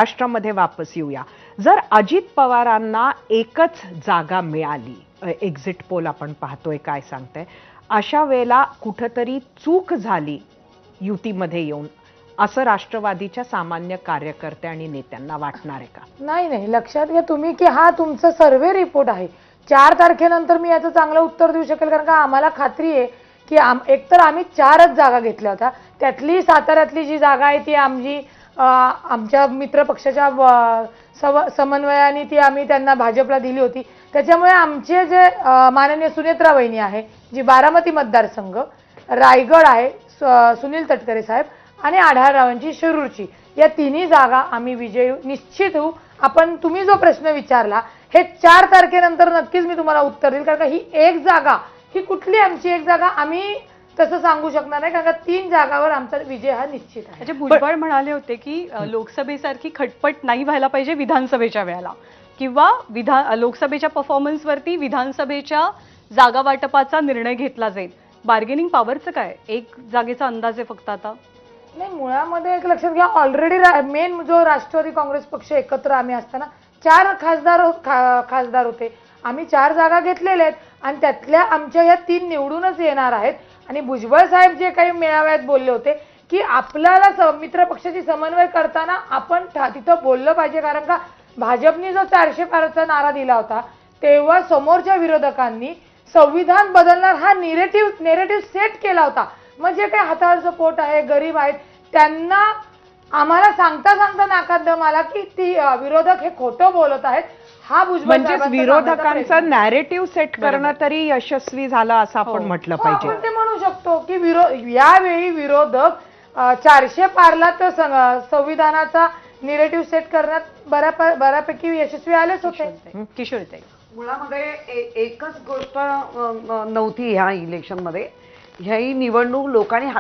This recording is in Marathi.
महाराष्ट्रामध्ये वापस येऊया. जर अजित पवारांना एकच जागा मिळाली, एक्झिट पोल आपण पाहतोय काय सांगतंय, अशा वेळेला कुठंतरी चूक झाली युतीमध्ये येऊन, असं राष्ट्रवादीच्या सामान्य कार्यकर्ते आणि नेत्यांना वाटणार आहे का? नाही, लक्षात घ्या तुम्ही की हा तुमचा सर्व्हे रिपोर्ट आहे. 4 तारखेनंतर मी याचं चांगलं उत्तर देऊ शकेल, कारण का आम्हाला खात्री आहे की एकतर आम्ही 4च जागा घेतल्या होत्या. त्यातली साताऱ्यातली जी जागा आहे ती आमच्या मित्रपक्षाच्या समन्वयाने ती आम्ही त्यांना भाजपला दिली होती. त्याच्यामुळे आमचे जे माननीय सुनेत्रा वहिनी आहे, जी बारामती मतदारसंघ, रायगड आहे सुनील तटकरे साहेब, आणि आढळरावांची शिरूरची, या तिन्ही जागा आम्ही विजयी निश्चित होऊ. तुम्ही जो प्रश्न विचारला हे 4 तारखेनंतर नक्कीच मी तुम्हाला उत्तर देईल, कारण का ही एक जागा, ही कुठली आमची एक जागा आम्ही तसं सांगू शकणार नाही, कारण का 3 जागावर आमचा विजय हा निश्चित आहे. म्हणजे भुजबळ म्हणाले होते की लोकसभेसारखी खटपट नाही व्हायला पाहिजे विधानसभेच्या वेळेला, किंवा लोकसभेच्या परफॉर्मन्सवरती विधानसभेच्या जागा वाटपाचा निर्णय घेतला जाईल. बार्गेनिंग पॉवरचं काय? एक जागेचा अंदाज आहे फक्त आता. नाही, मुळामध्ये एक लक्षात घ्या, ऑलरेडी मेन जो राष्ट्रवादी काँग्रेस पक्ष एकत्र आम्ही असताना 4 खासदार होते. आम्ही 4 जागा घेतलेल्या आहेत आणि त्यातल्या आमच्या या 3 निवडूनच येणार आहेत. आणि भुजबळ साहेब जे काही मेळाव्यात बोलले होते की आपल्याला मित्र पक्षाची समन्वय करताना आपण तिथं बोललं पाहिजे, कारण का भाजपने जो 400 पारचा नारा दिला होता तेव्हा समोरच्या विरोधकांनी संविधान बदलणार हा नेरेटिव्ह सेट केला होता. म्हणजे काय हातावरचं पोट आहे, गरीब आहेत, त्यांना आम्हाला सांगता नाकात दम आला की ती विरोधक हे खोटं बोलत आहेत. हा भुजबळ म्हणजे विरोधकांचं नॅरेटिव्ह सेट करणं तरी यशस्वी झालं असं आपण म्हटलं पाहिजे. आपण ते म्हणू शकतो की यावेळी विरोधक 400 पारला तर संविधानाचा नेरेटिव्ह सेट करण्यात बऱ्यापैकी यशस्वी आलेच होते. किशोरीताई, मुळामध्ये एकच गोष्ट नव्हती ह्या इलेक्शनमध्ये. ही निवडणूक लोकांनी